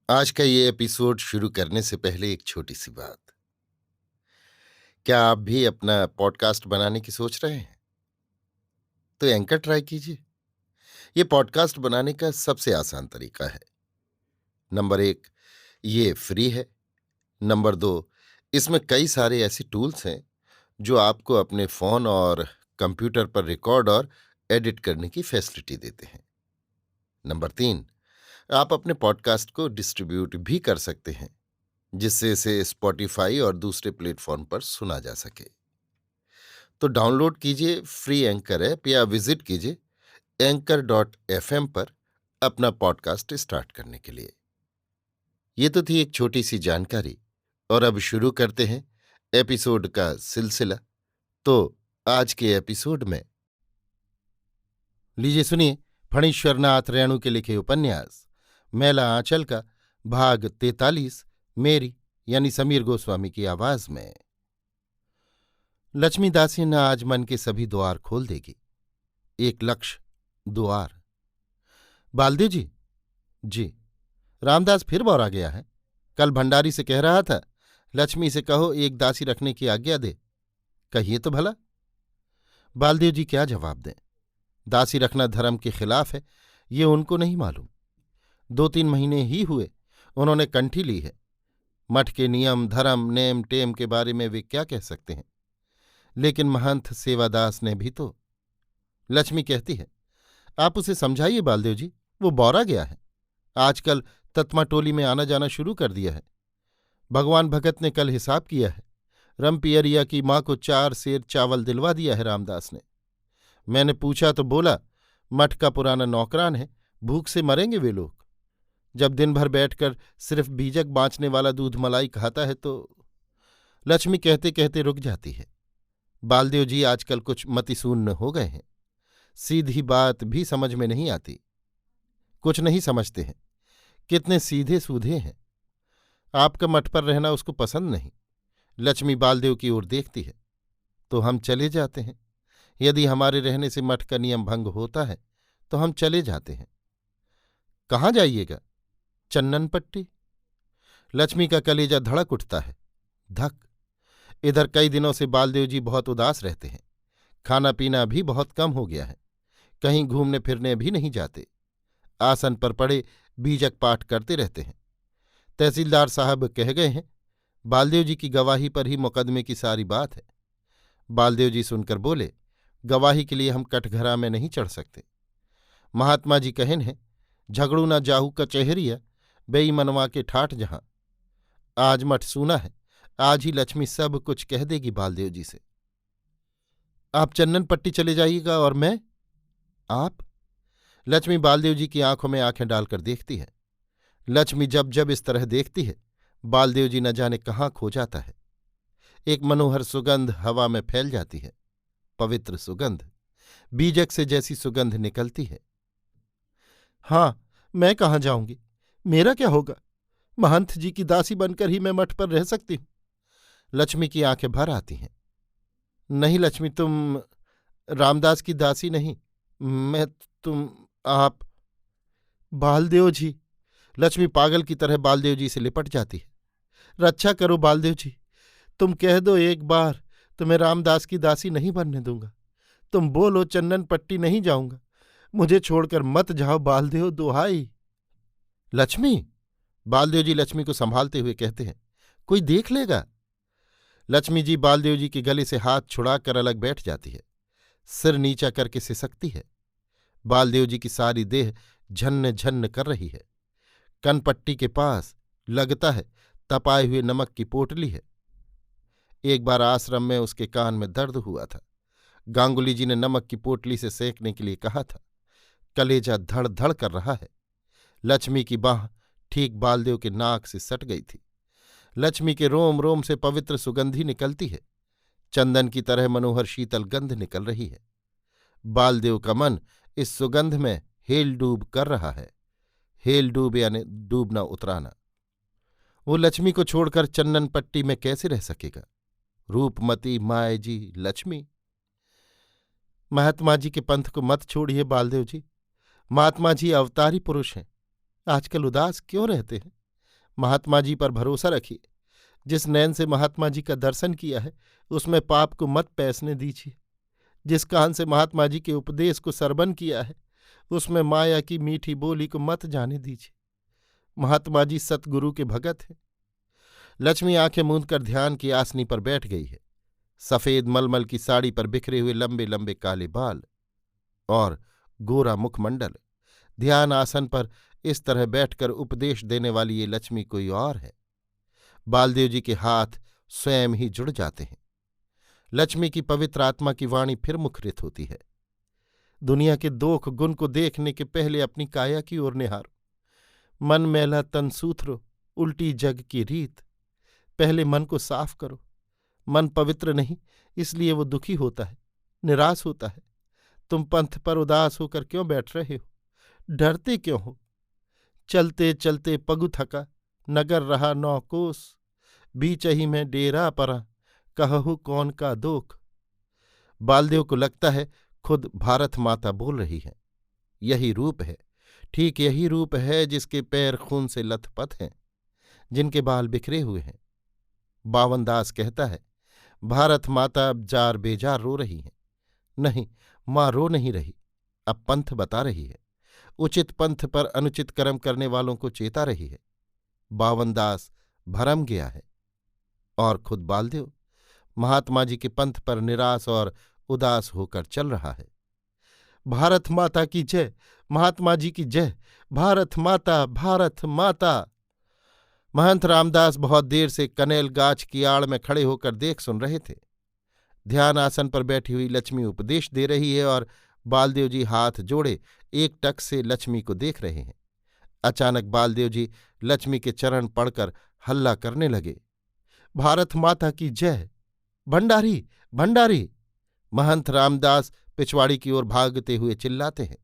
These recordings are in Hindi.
आज का ये एपिसोड शुरू करने से पहले एक छोटी सी बात। क्या आप भी अपना पॉडकास्ट बनाने की सोच रहे हैं? तो एंकर ट्राई कीजिए। ये पॉडकास्ट बनाने का सबसे आसान तरीका है। नंबर 1, ये फ्री है। नंबर 2, इसमें कई सारे ऐसे टूल्स हैं जो आपको अपने फोन और कंप्यूटर पर रिकॉर्ड और एडिट करने की फैसिलिटी देते हैं। नंबर 3, आप अपने पॉडकास्ट को डिस्ट्रीब्यूट भी कर सकते हैं, जिससे इसे स्पॉटिफाई और दूसरे प्लेटफॉर्म पर सुना जा सके। तो डाउनलोड कीजिए फ्री एंकर ऐप या विजिट कीजिए anchor.fm पर अपना पॉडकास्ट स्टार्ट करने के लिए। ये तो थी एक छोटी सी जानकारी, और अब शुरू करते हैं एपिसोड का सिलसिला। तो आज के एपिसोड में लीजिए सुनिए फणीश्वरनाथ रेणु के लिखे उपन्यास मैला आंचल का भाग 43, मेरी यानी समीर गोस्वामी की आवाज में। लक्ष्मी दासी न आज मन के सभी द्वार खोल देगी। एक लक्ष्य द्वार। बालदेव जी। जी। रामदास फिर बौरा गया है। कल भंडारी से कह रहा था, लक्ष्मी से कहो एक दासी रखने की आज्ञा दे। कहिए तो भला। बालदेव जी क्या जवाब दें। दासी रखना धर्म के खिलाफ है, ये उनको नहीं मालूम। 2-3 महीने ही हुए उन्होंने कंठी ली है। मठ के नियम धर्म नेम टेम के बारे में वे क्या कह सकते हैं। लेकिन महंत सेवादास ने भी तो। लक्ष्मी कहती है, आप उसे समझाइए बालदेव जी, वो बौरा गया है। आजकल तत्मा टोली में आना जाना शुरू कर दिया है। भगवान भगत ने कल हिसाब किया है। रमपियरिया की माँ को 4 सेर चावल दिलवा दिया है रामदास ने। मैंने पूछा तो बोला, मठ का पुराना नौकरान है, भूख से मरेंगे वे लोग। जब दिन भर बैठकर सिर्फ बीजक बाँचने वाला दूध मलाई खाता है तो। लक्ष्मी कहते कहते रुक जाती है। बालदेव जी आजकल कुछ मतिशून्य हो गए हैं। सीधी बात भी समझ में नहीं आती। कुछ नहीं समझते हैं। कितने सीधे सूधे हैं। आपका मठ पर रहना उसको पसंद नहीं। लक्ष्मी बालदेव की ओर देखती है। तो हम चले जाते हैं। यदि हमारे रहने से मठ का नियम भंग होता है तो हम चले जाते हैं। कहाँ जाइएगा? चन्नन पट्टी। लक्ष्मी का कलेजा धड़क उठता है। धक। इधर कई दिनों से बालदेव जी बहुत उदास रहते हैं। खाना पीना भी बहुत कम हो गया है। कहीं घूमने फिरने भी नहीं जाते। आसन पर पड़े बीजक पाठ करते रहते हैं। तहसीलदार साहब कह गए हैं, बालदेव जी की गवाही पर ही मुकदमे की सारी बात है। बालदेव जी सुनकर बोले, गवाही के लिए हम कटघरा में नहीं चढ़ सकते। महात्मा जी कहन हैं, झगड़ू ना जाहू कचहरिया, बेईमनवा के ठाठ जहां। आज मठ सूना है, आज ही लक्ष्मी सब कुछ कह देगी बालदेव जी से। आप चन्नन पट्टी चले जाइएगा और मैं? आप? लक्ष्मी बालदेव जी की आंखों में आंखें डालकर देखती है। लक्ष्मी जब जब इस तरह देखती है, बालदेव जी न जाने कहाँ खो जाता है। एक मनोहर सुगंध हवा में फैल जाती है। पवित्र सुगंध, बीजक से जैसी सुगंध निकलती है। हाँ, मैं कहाँ जाऊंगी? मेरा क्या होगा? महंत जी की दासी बनकर ही मैं मठ पर रह सकती हूं। लक्ष्मी की आंखें भर आती हैं। नहीं लक्ष्मी, तुम रामदास की दासी नहीं। मैं तुम आप बालदेव जी। लक्ष्मी पागल की तरह बालदेव जी से लिपट जाती है। रक्षा करो बालदेव जी, तुम कह दो एक बार तो मैं रामदास की दासी नहीं बनने दूंगा। तुम बोलो चन्नन पट्टी नहीं जाऊंगा। मुझे छोड़कर मत जाओ बालदेव, दुहाई। लक्ष्मी। बालदेव जी लक्ष्मी को संभालते हुए कहते हैं, कोई देख लेगा। लक्ष्मी जी बालदेव जी के गले से हाथ छुड़ाकर अलग बैठ जाती है। सिर नीचा करके सिसकती है। बालदेव जी की सारी देह झन्न झन्न कर रही है। कनपट्टी के पास लगता है तपाए हुए नमक की पोटली है। एक बार आश्रम में उसके कान में दर्द हुआ था। गांगुली जी ने नमक की पोटली से सेकने के लिए कहा था। कलेजा धड़ धड़ कर रहा है। लक्ष्मी की बाह ठीक बालदेव के नाक से सट गई थी। लक्ष्मी के रोम रोम से पवित्र सुगंधी निकलती है। चंदन की तरह मनोहर शीतल गंध निकल रही है। बालदेव का मन इस सुगंध में हेल डूब कर रहा है। हेल डूब यानी डूबना उतराना। वो लक्ष्मी को छोड़कर चन्नन पट्टी में कैसे रह सकेगा? रूपमती माए जी लक्ष्मी। महात्मा जी के पंथ को मत छोड़िए बालदेव जी। महात्मा जी अवतारी पुरुष हैं। आजकल उदास क्यों रहते हैं? महात्मा जी पर भरोसा रखिए। जिस नैन से महात्मा जी का दर्शन किया है उसमें पाप को मत पैसने दीजिए। जिस कान से महात्मा जी के उपदेश को सरबन किया है उसमें माया की मीठी बोली को मत जाने दीजिए। महात्मा जी सतगुरु के भगत हैं। लक्ष्मी आंखें मूंद कर ध्यान की आसनी पर बैठ गई है। सफेद मलमल की साड़ी पर बिखरे हुए लंबे लंबे काले बाल और गोरा मुखमंडल। ध्यान आसन पर इस तरह बैठकर उपदेश देने वाली ये लक्ष्मी कोई और है। बालदेव जी के हाथ स्वयं ही जुड़ जाते हैं। लक्ष्मी की पवित्र आत्मा की वाणी फिर मुखरित होती है। दुनिया के दोख गुण को देखने के पहले अपनी काया की ओर निहारो। मन मैला तन सूथरो, उल्टी जग की रीत। पहले मन को साफ करो। मन पवित्र नहीं, इसलिए वो दुखी होता है, निराश होता है। तुम पंथ पर उदास होकर क्यों बैठ रहे हो? डरते क्यों हो? चलते चलते पगु थका, नगर रहा 9 कोस। बीचही में डेरा परा, कहहु कौन का दोख। बालदेव को लगता है खुद भारत माता बोल रही है। यही रूप है, ठीक यही रूप है जिसके पैर खून से लथपथ हैं, जिनके बाल बिखरे हुए हैं। बावनदास कहता है, भारत माता अब जार बेजार रो रही हैं। नहीं, माँ रो नहीं रही, अब पंथ बता रही है। उचित पंथ पर अनुचित कर्म करने वालों को चेता रही है। बावनदास भरम गया है। और खुद बालदेव महात्मा जी के पंथ पर निराश और उदास होकर चल रहा है। भारत माता की जय, महात्मा जी की जय, भारत माता, भारत माता। महंत रामदास बहुत देर से कनेल गाछ की आड़ में खड़े होकर देख सुन रहे थे। ध्यान आसन पर बैठी हुई लक्ष्मी उपदेश दे रही है और बालदेव जी हाथ जोड़े एक टक से लक्ष्मी को देख रहे हैं। अचानक बालदेव जी लक्ष्मी के चरण पड़कर हल्ला करने लगे, भारत माता की जय, भंडारी, भंडारी। महंत रामदास पिछवाड़ी की ओर भागते हुए चिल्लाते हैं,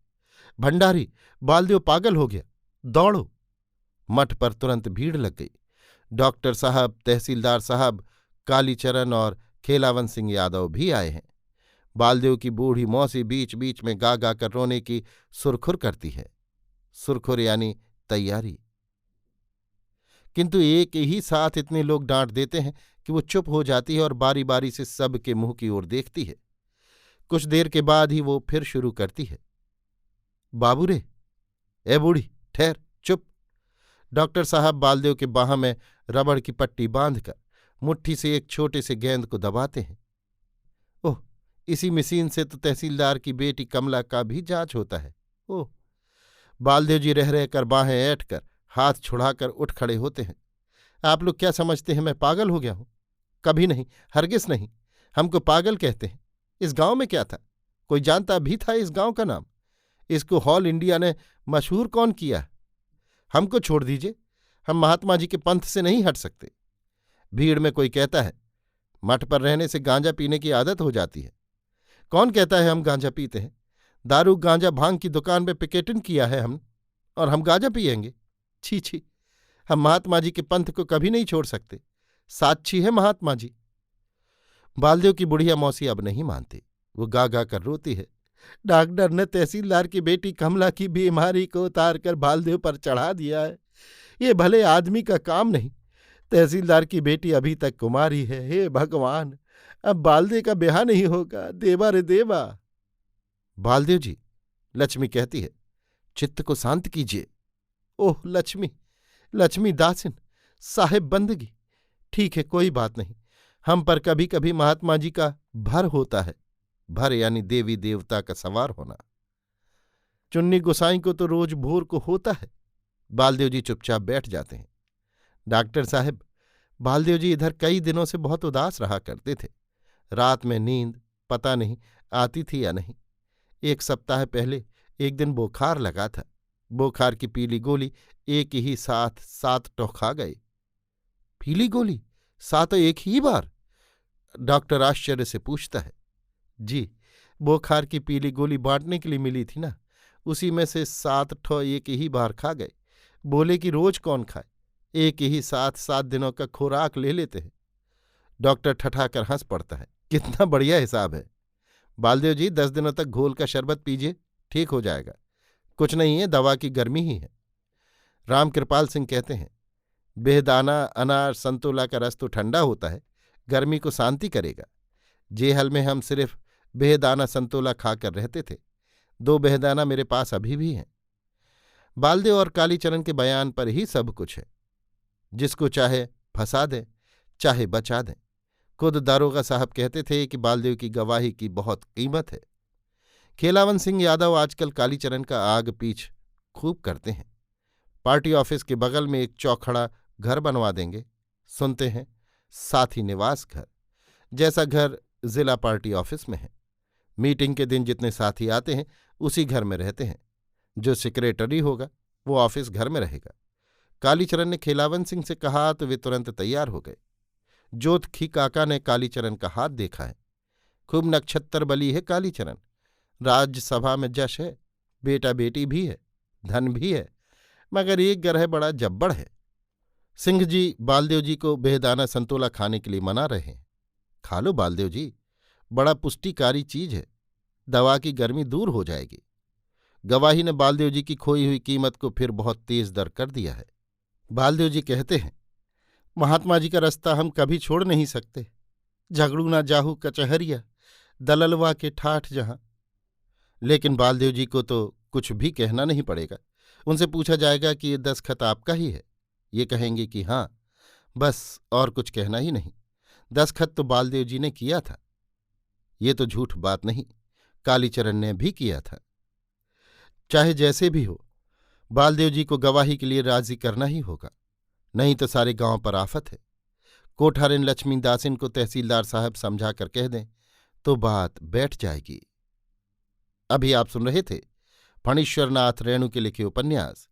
भंडारी, बालदेव पागल हो गया, दौड़ो। मठ पर तुरंत भीड़ लग गई। डॉक्टर साहब, तहसीलदार साहब, कालीचरण और खेलावन सिंह यादव भी आए हैं। बालदेव की बूढ़ी मौसी बीच बीच में गा गा कर रोने की सुरखुर करती है। सुरखुर यानी तैयारी। किंतु एक ही साथ इतने लोग डांट देते हैं कि वो चुप हो जाती है और बारी बारी से सब के मुंह की ओर देखती है। कुछ देर के बाद ही वो फिर शुरू करती है, बाबू रे, ए बूढ़ी, ठहर, चुप। डॉक्टर साहब बालदेव के बाह में रबड़ की पट्टी बांधकर मुट्ठी से एक छोटे से गेंद को दबाते हैं। ओह, इसी मशीन से तो तहसीलदार की बेटी कमला का भी जांच होता है। ओह। बालदेव जी रह रहकर बाहें ऐंठकर हाथ छुड़ाकर उठ खड़े होते हैं। आप लोग क्या समझते हैं मैं पागल हो गया हूं? कभी नहीं, हरगिज नहीं। हमको पागल कहते हैं। इस गांव में क्या था? कोई जानता भी था इस गांव का नाम? इसको हॉल इंडिया ने मशहूर कौन किया? हमको छोड़ दीजिए, हम महात्मा जी के पंथ से नहीं हट सकते। भीड़ में कोई कहता है, मठ पर रहने से गांजा पीने की आदत हो जाती है। कौन कहता है हम गांजा पीते हैं? दारू, गांजा, भांग की दुकान में पिकेटिंग किया है हम, और हम गांजा पिएंगे? छी छी, हम महात्मा जी के पंथ को कभी नहीं छोड़ सकते। साक्षी है महात्मा जी। बालदेव की बुढ़िया मौसी अब नहीं मानती। वो गा गा कर रोती है, डॉक्टर ने तहसीलदार की बेटी कमला की बीमारी को उतार कर बालदेव पर चढ़ा दिया है। ये भले आदमी का काम नहीं। तहसीलदार की बेटी अभी तक कुमारी है। हे भगवान, अब बालदेव का ब्याह नहीं होगा। देवा रे देवा। बालदेव जी, लक्ष्मी कहती है, चित्त को शांत कीजिए। ओह लक्ष्मी, लक्ष्मी दासिन, साहेब बंदगी। ठीक है, कोई बात नहीं। हम पर कभी कभी महात्मा जी का भर होता है। भर यानी देवी देवता का सवार होना। चुन्नी गोसाई को तो रोज भोर को होता है। बालदेव जी चुपचाप बैठ जाते हैं। डॉक्टर साहब, बालदेव जी इधर कई दिनों से बहुत उदास रहा करते थे। रात में नींद पता नहीं आती थी या नहीं। 1 सप्ताह पहले एक दिन बुखार लगा था। बुखार की पीली गोली एक ही साथ 7 ठो खा गए। पीली गोली 7 एक ही बार? डॉक्टर आश्चर्य से पूछता है। जी, बुखार की पीली गोली बांटने के लिए मिली थी ना, उसी में से 7 ठो एक ही बार खा गए। बोले कि रोज कौन खाए, एक ही साथ 7 दिनों का खुराक ले लेते हैं। डॉक्टर ठठाकर हंस पड़ता है, कितना बढ़िया हिसाब है। बालदेव जी 10 दिनों तक घोल का शरबत पीजिए, ठीक हो जाएगा। कुछ नहीं है, दवा की गर्मी ही है। रामकृपाल सिंह कहते हैं, बेहदाना अनार संतोला का रस तो ठंडा होता है, गर्मी को शांति करेगा। जेहल में हम सिर्फ बेहदाना संतोला खाकर रहते थे। 2 बेहदाना मेरे पास अभी भी हैं। बालदेव और कालीचरण के बयान पर ही सब कुछ है। जिसको चाहे फंसा दें, चाहे बचा दें। खुद दारोगा साहब कहते थे कि बालदेव की गवाही की बहुत कीमत है। खेलावन सिंह यादव आजकल कालीचरण का आग पीछ खूब करते हैं। पार्टी ऑफिस के बगल में एक चौखड़ा घर बनवा देंगे। सुनते हैं साथी निवास घर जैसा घर जिला पार्टी ऑफिस में है। मीटिंग के दिन जितने साथी आते हैं उसी घर में रहते हैं। जो सेक्रेटरी होगा वो ऑफिस घर में रहेगा। कालीचरण ने खेलावन सिंह से कहा तो वे तुरंत तैयार हो गए। जोतखी काका ने कालीचरण का हाथ देखा है। खूब नक्षत्र बली है कालीचरण। राज्यसभा में जश है, बेटा बेटी भी है, धन भी है, मगर एक ग्रह बड़ा जब्बड़ है। सिंह जी बालदेव जी को बेहदाना संतोला खाने के लिए मना रहे हैं। खा लो बालदेव जी, बड़ा पुष्टिकारी चीज है, दवा की गर्मी दूर हो जाएगी। गवाही ने बालदेव जी की खोई हुई कीमत को फिर बहुत तेज दर कर दिया है। बालदेव जी कहते हैं, महात्मा जी का रास्ता हम कभी छोड़ नहीं सकते। झगड़ू ना जाहू कचहरिया, दललवा के ठाठ जहां। लेकिन बालदेव जी को तो कुछ भी कहना नहीं पड़ेगा। उनसे पूछा जाएगा कि ये दस्तखत आपका ही है। ये कहेंगे कि हाँ, बस और कुछ कहना ही नहीं। दस्तखत तो बालदेव जी ने किया था। ये तो झूठ बात नहीं, कालीचरण ने भी किया था। चाहे जैसे भी हो, बालदेव जी को गवाही के लिए राजी करना ही होगा, नहीं तो सारे गांव पर आफत है। कोठारिन लक्ष्मी दासिन को तहसीलदार साहब समझा कर कह दें तो बात बैठ जाएगी। अभी आप सुन रहे थे फणीश्वरनाथ रेणु के लिखे उपन्यास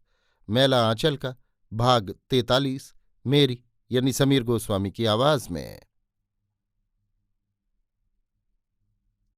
मैला आंचल का भाग 43 मेरी यानी समीर गोस्वामी की आवाज में।